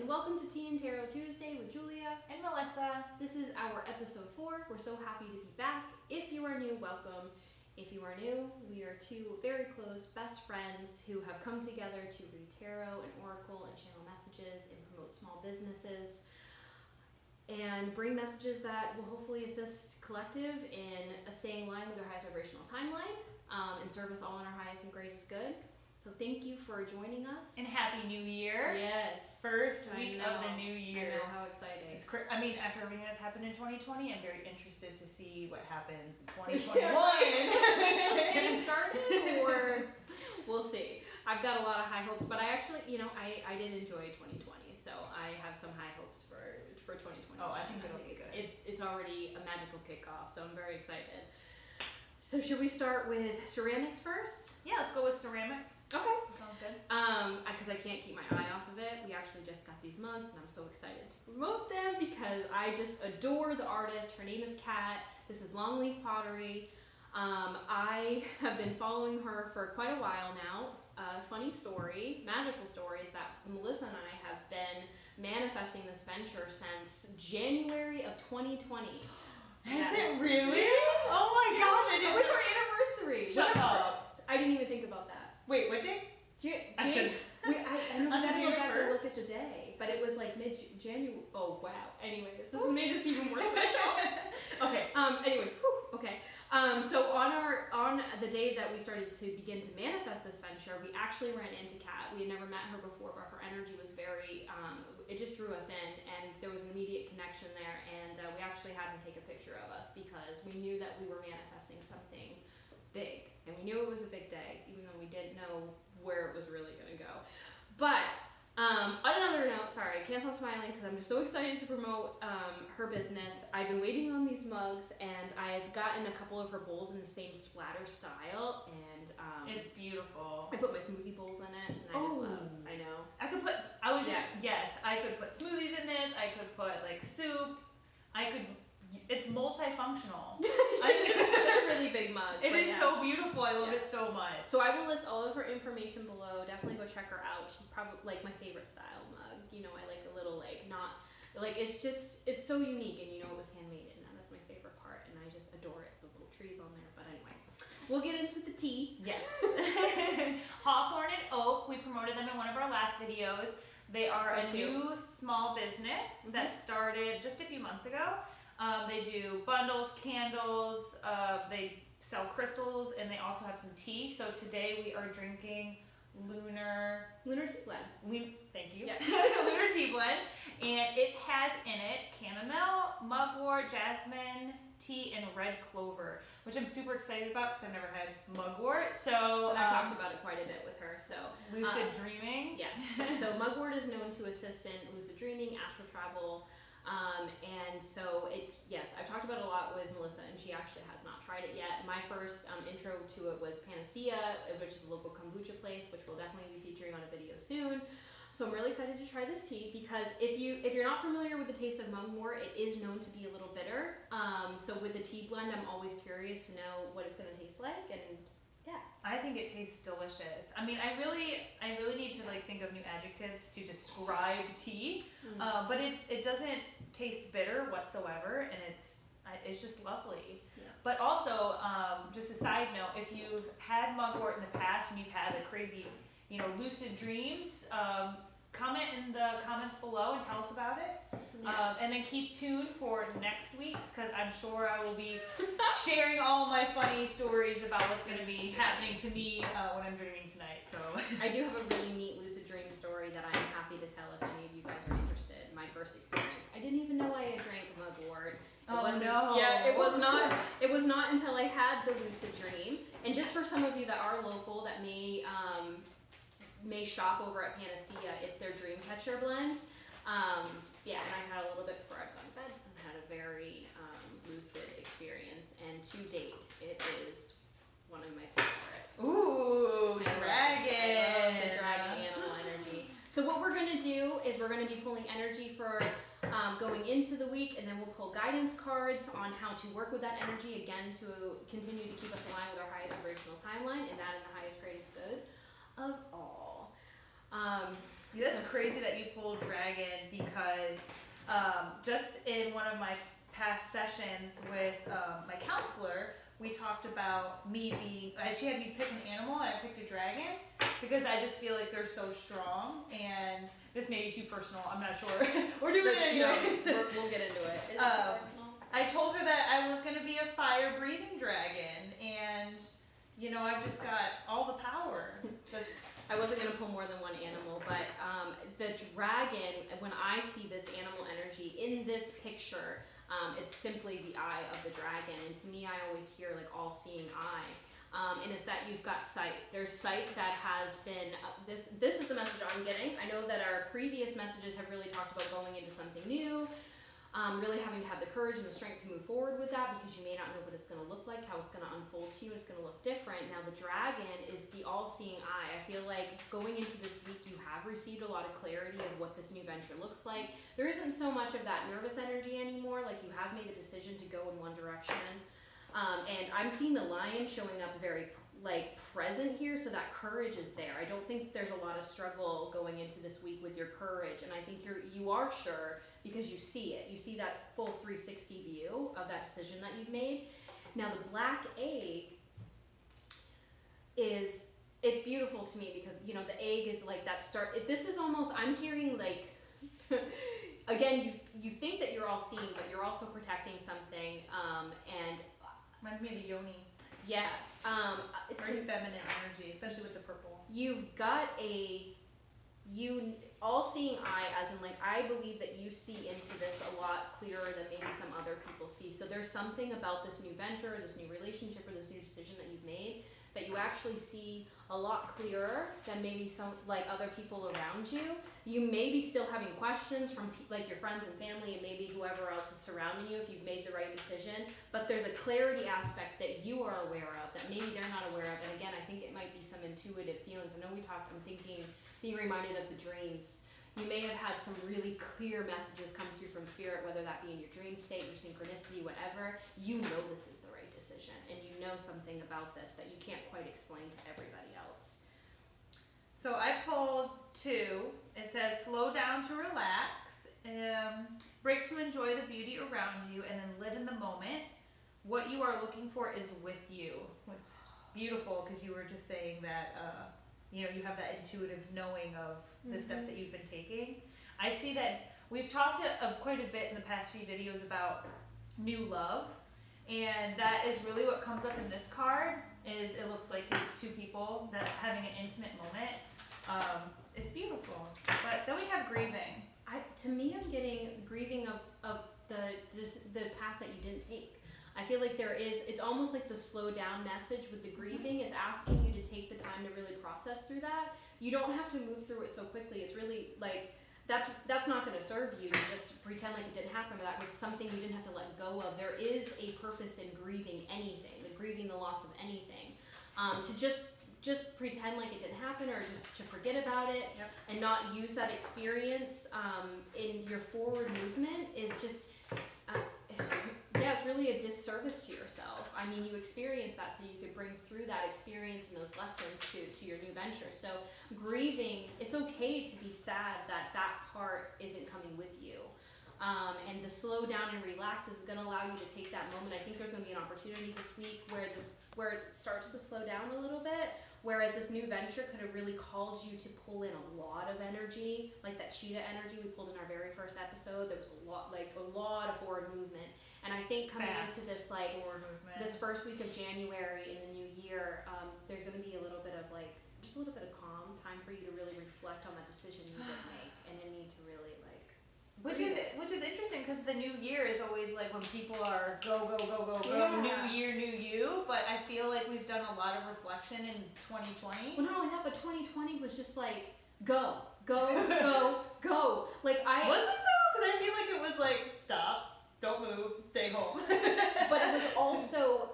and welcome to Tea and Tarot Tuesday with Julia and Melissa. This is our episode 4. We're so happy to be back. If you are new, welcome. If you are new, we are two very close best friends who have come together to read tarot and oracle and channel messages and promote small businesses and bring messages that will hopefully assist collective in staying in line with our highest vibrational timeline and serve us all in our highest and greatest good. So thank you for joining us. And Happy New Year. Yes. First week of the new year. I know, how exciting. It's I mean, after everything that's happened in 2020, I'm very interested to see what happens in 2021. Just getting started, or we'll see. I've got a lot of high hopes, but I actually, I did enjoy 2020, so I have some high hopes for 2021. Oh, I think it'll be good. It's already a magical kickoff, so I'm very excited. So should we start with ceramics first? Yeah, let's go with ceramics. Okay. Sounds good. Because I can't keep my eye off of it. We actually just got these mugs, and I'm so excited to promote them because I just adore the artist. Her name is Kat. This is Longleaf Pottery. I have been following her for quite a while now. Funny story, magical story is that Melissa and I have been manifesting this venture since January of 2020. Is it really? Oh my gosh, I didn't. It was our anniversary. Shut up. I didn't even think about that. Wait, what day? I don't know if I go back and look at the day, but it was like mid-January. Oh, wow. Anyways, this has made this even more special. Okay. Anyways, okay. So on the day that we started to begin to manifest this venture, we actually ran into Kat. We had never met her before, but her energy was very, it just drew us in, and there was an immediate connection there, and we actually had her take a picture of us because we knew that we were manifesting something big, and we knew it was a big day, even though we didn't know where it was really going to go. But on another note, sorry, I can't stop smiling because I'm just so excited to promote her business. I've been waiting on these mugs, and I've gotten a couple of her bowls in the same splatter style, and it's beautiful. I put my smoothie bowls in it, and I just love. I know. I could put smoothies in this. I could put like soup. It's multifunctional. It's a really big mug. It is so beautiful. I love it so much. So I will list all of her information below. Definitely go check her out. She's probably like my favorite style mug. I like a little it's so unique, and it was handmade, and that is my favorite part, and I just adore it. So little trees on there. But anyways, we'll get into the tea. Yes. Hawthorne and Oak. We promoted them in one of our last videos. They are a new small business that started just a few months ago. They do bundles, candles, they sell crystals, and they also have some tea. So today we are drinking Lunar Tea Blend. Thank you. Yeah. Lunar Tea Blend. And it has in it chamomile, mugwort, jasmine, tea, and red clover, which I'm super excited about because I've never had mugwort. So and I talked about it quite a bit with her. So lucid dreaming. Yes. So mugwort is known to assist in lucid dreaming, astral travel. And so I've talked about it a lot with Melissa, and she actually has not tried it yet. My first intro to it was Panacea, which is a local kombucha place, which we'll definitely be featuring on a video soon. So I'm really excited to try this tea because if you're not familiar with the taste of mugwort, it is known to be a little bitter. So with the tea blend, I'm always curious to know what it's going to taste like, and yeah. I think it tastes delicious. I mean, I really need to think of new adjectives to describe tea, but it doesn't taste bitter whatsoever, and it's just lovely. Yes. But also, just a side note, if you've had mugwort in the past and you've had a crazy, lucid dreams, comment in the comments below and tell us about it. Yeah. And then keep tuned for next week's, because I'm sure I will be sharing all my funny stories about what's going to be happening to me when I'm dreaming tonight. So I do have a really neat lucid dream story that I'm happy to tell if any of you guys are interested. My first experience. I didn't even know I had drank mugwort. Yeah, it was not. It was not until I had the lucid dream. And just for some of you that are local that may shop over at Panacea, it's their Dreamcatcher blend. And I had a little bit before I've gone to bed and had a very lucid experience, and to date it is one of my favorites. Ooh, dragon! I love the dragon animal energy. So what we're going to do is we're going to be pulling energy for going into the week, and then we'll pull guidance cards on how to work with that energy, again, to continue to keep us aligned with our highest vibrational timeline, and that in the highest, greatest good of all. That's crazy that you pulled dragon because just in one of my past sessions with my counselor, we talked about me being, she had me pick an animal and I picked a dragon because I just feel like they're so strong, and this may be too personal, I'm not sure. We're doing it anyways. No, we'll get into it. Is it too personal? I told her that I was going to be a fire-breathing dragon, and you know, I've just got all the power. I wasn't going to pull more than one animal, but the dragon, when I see this animal energy in this picture, it's simply the eye of the dragon, and to me I always hear like all-seeing eye, and it's that you've got sight. There's sight that has been, this is the message I'm getting. I know that our previous messages have really talked about going into something new, really having to have the courage and the strength to move forward with that, because you may not know what it's going to look like, how it's going to unfold to you. It's going to look different. Now the dragon is the all-seeing eye. I feel like going into this week you have received a lot of clarity of what this new venture looks like. There isn't so much of that nervous energy anymore. Like, you have made the decision to go in one direction, and I'm seeing the lion showing up very like present here, so that courage is there. I don't think there's a lot of struggle going into this week with your courage, and I think you are sure because you see it. You see that full 360 view of that decision that you've made. Now the black egg it's beautiful to me because, you know, the egg is like that this is almost, I'm hearing like again, you think that you're all seeing, but you're also protecting something, and reminds me of a yoni. Yeah, it's very feminine energy, especially with the purple. You've got all-seeing eye, as in like, I believe that you see into this a lot clearer than maybe some other people see. So there's something about this new venture, or this new relationship, or this new decision that you've made that you actually see a lot clearer than maybe some like other people around you. You may be still having questions from like your friends and family and maybe whoever else is surrounding you if you've made the right decision, but there's a clarity aspect that you are aware of that maybe they're not aware of. And again, I think it might be some intuitive feelings. I know I'm thinking, being reminded of the dreams. You may have had some really clear messages come through from spirit, whether that be in your dream state, your synchronicity, whatever. You know this is the right decision, and you know something about this that you can't quite explain to everybody else. So I pulled two. It says slow down to relax, break to enjoy the beauty around you, and then live in the moment. What you are looking for is with you. It's beautiful because you were just saying that you know, you have that intuitive knowing of the steps that you've been taking. I see that we've talked quite a bit in the past few videos about new love, and that is really what comes up in this card. Is it looks like it's two people that having an intimate moment. It's beautiful. But then we have grieving. To me, I'm getting grieving of the path that you didn't take. I feel like it's almost like the slow down message with the grieving is asking you to take the time to really process through that. You don't have to move through it so quickly. It's really like, that's not going to serve you to just pretend like it didn't happen, or that was something you didn't have to let go of. There is a purpose in grieving anything, grieving the loss of anything. To just pretend like it didn't happen, or just to forget about it, and not use that experience in your forward movement is just, it's really a disservice to yourself. I mean, you experienced that so you could bring through that experience and those lessons to your new venture. So grieving, it's okay to be sad that part isn't coming with you. And the slow down and relax is going to allow you to take that moment. I think there's going to be an opportunity this week where it starts to slow down a little bit, whereas this new venture could have really called you to pull in a lot of energy, like that cheetah energy we pulled in our very first episode. There was a lot of forward movement. And I think coming into this this first week of January in the new year, there's going to be a little bit of just a little bit of calm time for you to really reflect on that decision you did make, and you need to really which is interesting, because the new year is always like when people are go, new year, new you, but I feel like we've done a lot of reflection in 2020. Well, not only that, but 2020 was just like go. Like Was it though? Because I feel like it was like stop. Don't move, stay home. But it was also,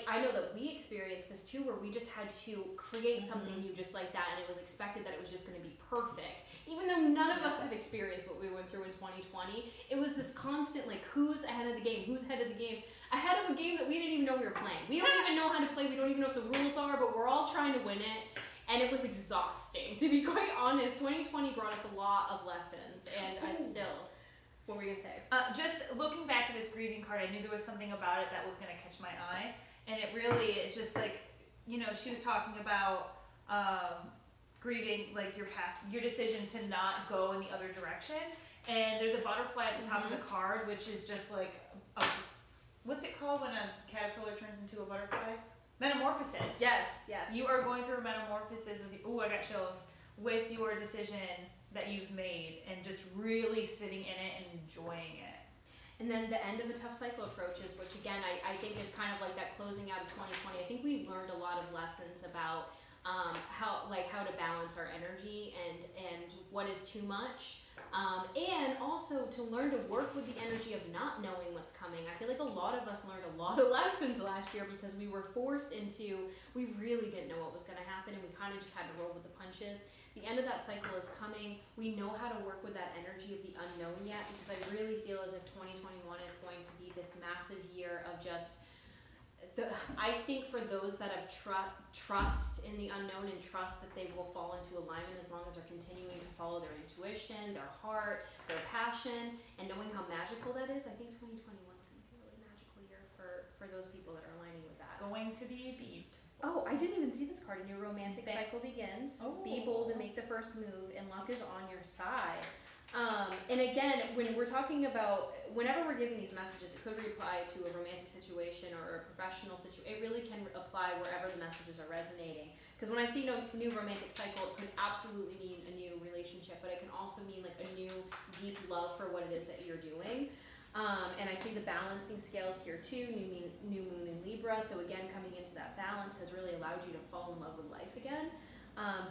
I know that we experienced this too, where we just had to create something new just like that, and it was expected that it was just going to be perfect. Even though none of us have experienced what we went through in 2020, it was this constant, who's ahead of the game, ahead of a game that we didn't even know we were playing. We don't even know how to play, we don't even know what the rules are, but we're all trying to win it. and it was exhausting, to be quite honest. 2020 brought us a lot of lessons, and I still, what were you gonna say? Just looking back at this grieving card, I knew there was something about it that was gonna catch my eye, and it just like, you know, she was talking about grieving like your decision to not go in the other direction, and there's a butterfly at the top of the card, which is just like what's it called when a caterpillar turns into a butterfly? Metamorphosis. Yes. You are going through a metamorphosis I got chills, with your decision that you've made, and just really sitting in it and enjoying it. And then the end of a tough cycle approaches, which again, I think is kind of like that closing out of 2020. I think we learned a lot of lessons about how to balance our energy and what is too much, and also to learn to work with the energy of not knowing what's coming. I feel like a lot of us learned a lot of lessons last year because we were forced into, we really didn't know what was going to happen, and we kind of just had to roll with the punches. The end of that cycle is coming. We know how to work with that energy of the unknown yet, because I really feel as if 2021 is going to be this massive year of just I think for those that have trust in the unknown and trust that they will fall into alignment as long as they're continuing to follow their intuition, their heart, their passion, and knowing how magical that is, I think 2021 is going to be a really magical year for those people that are aligning with that. It's going to be beautiful. Oh, I didn't even see this card. A new romantic cycle begins. Oh. Be bold and make the first move, and luck is on your side. And again, when we're talking about, whenever we're giving these messages, it could apply to a romantic situation or a professional situation. It really can apply wherever the messages are resonating. Because when I see no new romantic cycle, it could absolutely mean a new relationship, but it can also mean like a new deep love for what it is that you're doing. And I see the balancing scales here too, new moon in Libra. So again, coming into that balance has really allowed you to fall in love with life again.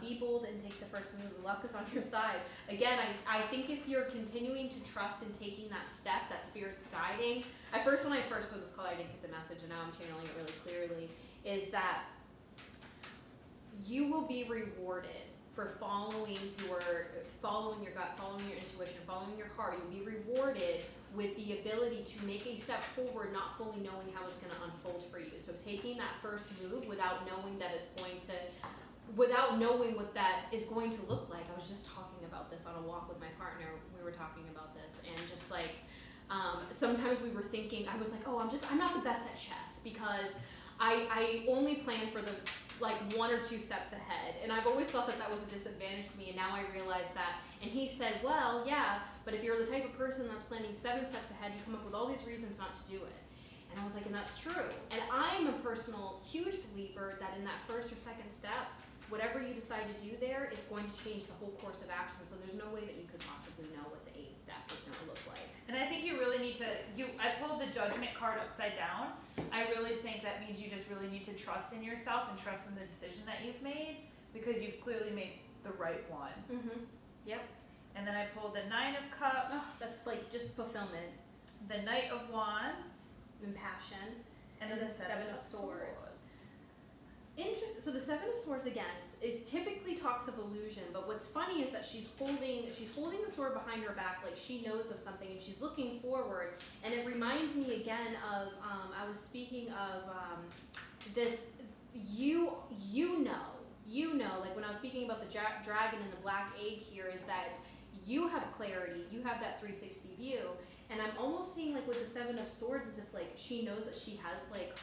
Be bold and take the first move. Luck is on your side. Again, I think if you're continuing to trust in taking that step, that spirit's guiding. When I first put this call, I didn't get the message, and now I'm channeling it really clearly, is that you will be rewarded for following your gut, following your intuition, following your heart. You'll be rewarded with the ability to make a step forward, not fully knowing how it's going to unfold for you. So taking that first move without knowing what that is going to look like. I was just talking about this on a walk with my partner. We were talking about this, and just like sometimes we were thinking, I was like, oh, I'm not the best at chess because I only plan for the like 1 or 2 steps ahead, and I've always thought that was a disadvantage to me, and now I realize that. And he said, well, yeah, but if you're the type of person that's planning 7 steps ahead, you come up with all these reasons not to do it. And I was like, and that's true. And I'm a personal huge believer that in that first or second step, whatever you decide to do there is going to change the whole course of action. So there's no way that you could possibly know what the 8th step is going to look like. And I think you really need to, I pulled the Judgment card upside down. I really think that means you just really need to trust in yourself and trust in the decision that you've made, because you've clearly made the right one. Mm-hmm. Yep. And then I pulled the 9 of Cups. Oh, that's like just fulfillment. The Knight of Wands. And passion. And then the 7 of Swords. Interesting. So the 7 of Swords again, it typically talks of illusion, but what's funny is that she's holding the sword behind her back, like she knows of something, and she's looking forward. And it reminds me again of I was speaking of this. You know, like when I was speaking about the dragon and the black egg here, is that you have clarity, you have that 360 view, and I'm almost seeing like with the 7 of Swords as if like she knows that she has like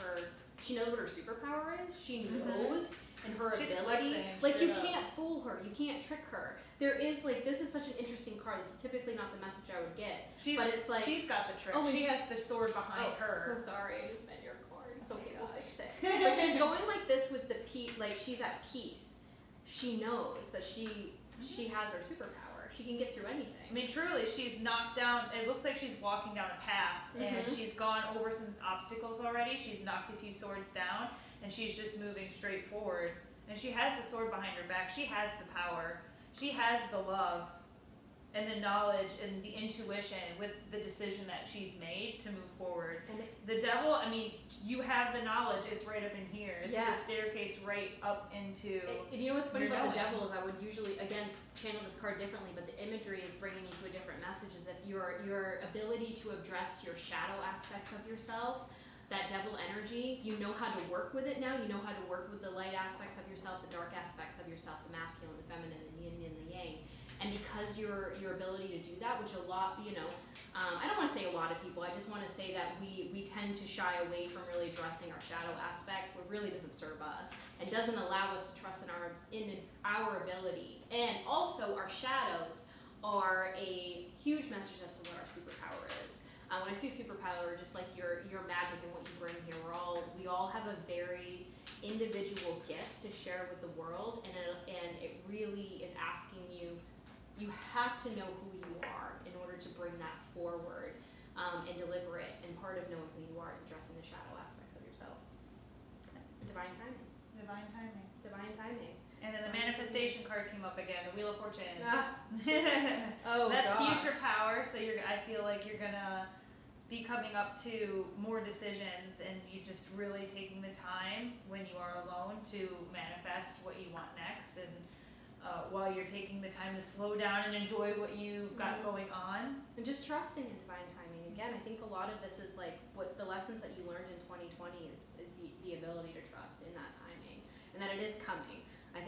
she knows what her superpower is. She knows and her She's ability. flexing, Like you can't fool her. You can't trick her. There is like, this is such an interesting card. This is typically not the message I would get. But it's like, she's got the trick. Oh, she has the sword behind her. So sorry, I just meant your card. It's okay, we'll fix it. But But she's going like this with the like she's at peace. She knows that she has her superpower. She can get through anything. I mean, truly, she's knocked down. It looks like she's walking down a path, and she's gone over some obstacles already. She's knocked a few swords down, and she's just moving straight forward. And she has the sword behind her back. She has the power. She has the love and the knowledge and the intuition with the decision that she's made to move forward. And the devil, I mean, you have the knowledge. It's right up in here. It's the staircase right up into. You know what's funny about the devil is I would usually, again, channel this card differently, but the imagery is bringing me to a different message. Is if your ability to address your shadow aspects of yourself, that devil energy, you know how to work with it now. You know how to work with the light aspects of yourself, the dark aspects of yourself, the masculine, the feminine, the yin and the yang. And because your ability to do that, which a lot, I don't want to say a lot of people, I just want to say that we tend to shy away from really addressing our shadow aspects, what really doesn't serve us and doesn't allow us to trust in our ability. And also our shadows are a huge message as to what our superpower is. When I say superpower, just like your magic and what you bring here, we all have a very individual gift to share with the world, and it really is asking you. You have to know who you are in order to bring that forward and deliver it. And part of knowing who you are is addressing the shadow aspects of yourself. Divine timing. Divine timing. Divine timing. And then the manifestation card came up again, the Wheel of Fortune. Oh, that's gosh. future power. So I feel like you're gonna be coming up to more decisions, and you just really taking the time when you are alone to manifest what you want next, and while you're taking the time to slow down and enjoy what you've got going on. And just trusting in divine timing. Again, I think a lot of this is like what the lessons that you learned in 2020 is the ability to trust in that timing, and that it is coming. I'm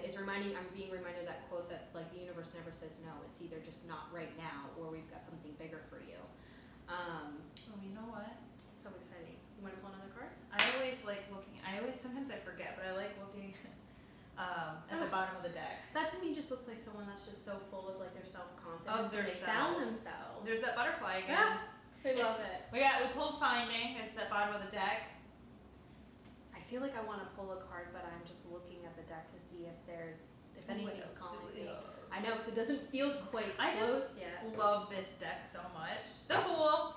being reminded of that quote that like the universe never says no. It's either just not right now, or we've got something bigger for you. Oh, you know what? So exciting. You want to pull another card? I always like looking. Sometimes I forget, but I like looking at the bottom of the deck. That to me just looks like someone that's just so full of like their self-confidence. Of their they found themselves. There's that butterfly again. I love it. We pulled Finding. It's the bottom of the deck. I feel like I want to pull a card, but I'm just looking at the deck to see if anything's calling me. I know, because it doesn't feel quite close yet. I love this deck so much. The Fool.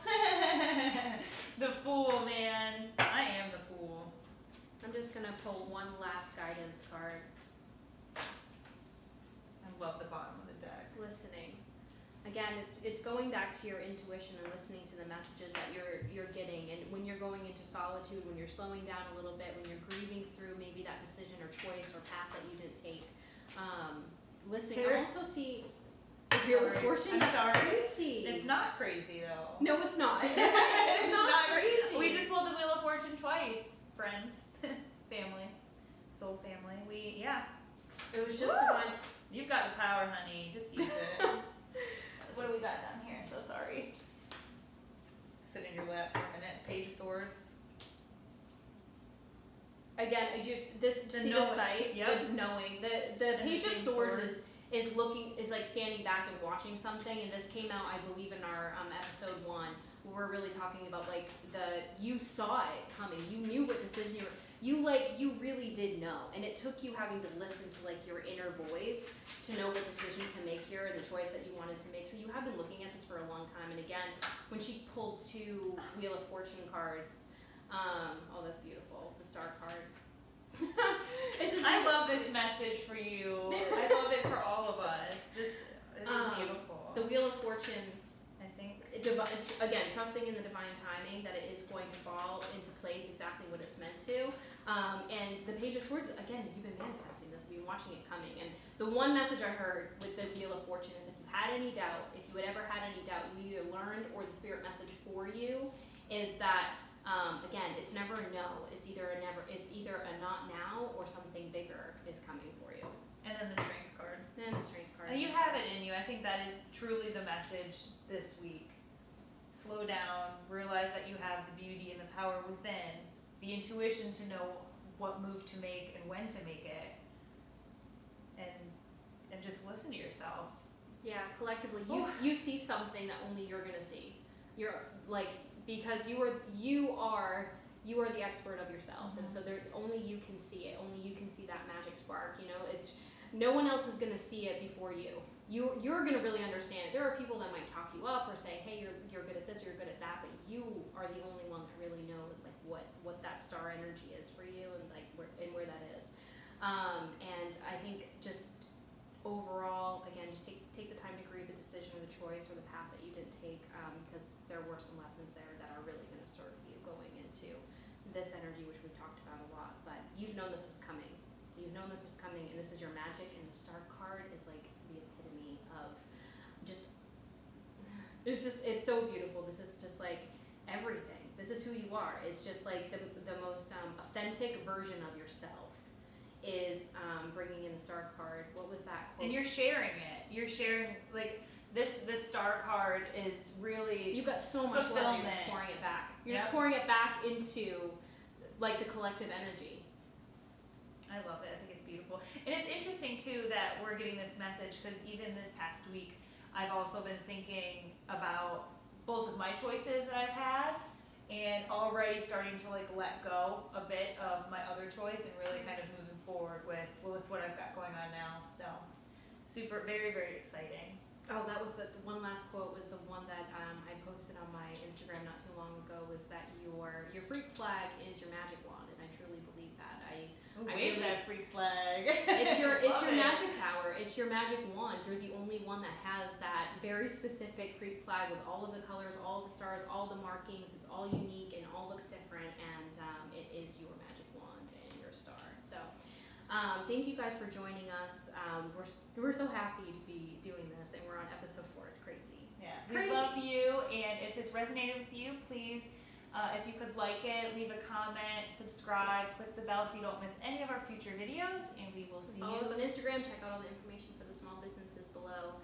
The Fool, man. I am the Fool. I'm just going to pull one last guidance card. I love the bottom of the deck. Listening. Again, it's going back to your intuition and listening to the messages that you're getting. And when you're going into solitude, when you're slowing down a little bit, when you're grieving through maybe that decision or choice or path that you didn't take, listening. I also see the Wheel of Fortune. I'm sorry. Crazy. It's not crazy though. No, it's not. It's not crazy. We just pulled the Wheel of Fortune twice, friends, family, soul family. It was just divine. You've got the power, honey. Just use it. What do we got down here? So sorry. Sit in your lap for a minute. Page of Swords. Again, the sight of knowing. The Page of Swords is like standing back and watching something, and this came out, I believe, in our episode 1, where we're really talking about like you saw it coming, you knew what decision you really did know, and it took you having to listen to like your inner voice to know what decision to make here and the choice that you wanted to make. So you have been looking at this for a long time, and again, when she pulled 2 Wheel of Fortune cards, oh, that's beautiful, the Star card. I love this message for you. I love it for all of us. This is beautiful. The Wheel of Fortune, I think. Again, trusting in the divine timing that it is going to fall into place exactly what it's meant to. And the Page of Swords, again, you've been manifesting this, you've been watching it coming. And the one message I heard with the Wheel of Fortune is if you had any doubt, if you had ever had any doubt, you either learned or the spirit message for you is that again, it's never a no. It's either a not now or something bigger is coming for you. And then the Strength card. And the Strength card. You have it in you. I think that is truly the message this week. Slow down. Realize that you have the beauty and the power within. The intuition to know what move to make and when to make it. And just listen to yourself. Yeah, collectively, you see something that only you're gonna see. You're like, because you are the expert of yourself, and so only you can see it. Only you can see that magic spark. It's no one else is gonna see it before you. You're gonna really understand it. There are people that might talk you up or say, hey, you're good at this, you're good at that, but you are the only one that really knows like what that star energy is for you and like where that is. And I think just overall, again, just take the time to grieve the decision or the choice or the path that you didn't take, because there were some lessons there that are really going to serve you going into this energy, which we've talked about a lot. But you've known this was coming. You've known this was coming, and this is your magic. And the Star card is like the epitome of it's so beautiful. This is just like everything. This is who you are. It's just like the most authentic version of yourself is bringing in the star card. What was that quote? And you're sharing it. You're sharing, like, this star card is really You've got so much love, you're just pouring it back. You're just pouring it back into like the collective energy. I love it. I think it's beautiful. And it's interesting too that we're getting this message, because even this past week I've also been thinking about both of my choices that I've had, and already starting to like let go a bit of my other choice and really kind of moving forward with what I've got going on now. So super, very, very exciting. Oh, that was the one last quote was the one that I posted on my Instagram not too long ago, was that your freak flag is your magic wand, and I truly believe that. I wave that freak flag. It's your magic power. It's your magic wand. You're the only one that has that very specific freak flag with all of the colors, all of the stars, all the markings. It's all unique and all looks different, and it is your magic wand and your star. So thank you guys for joining us. We're so happy to be doing this, and we're on episode 4. It's crazy. Yeah, we love you, and if this resonated with you, please, if you could like it, leave a comment, subscribe, click the bell so you don't miss any of our future videos, and we will see Follow you. us on Instagram. Check out all the information for the small businesses below.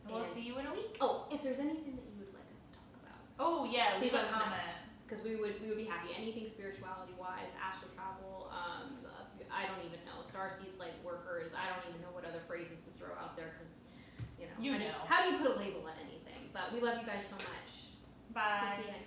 We'll see you in a week. Oh, if there's anything that you would like us to talk about, Oh yeah, please leave let a us know. comment. Because we would be happy. Anything spirituality wise, astral travel, I don't even know. Starseeds, Lightworkers, I don't even know what other phrases to throw out there, because You know. how do you put a label on anything? But we love you guys so much. Bye. We'll see you next time.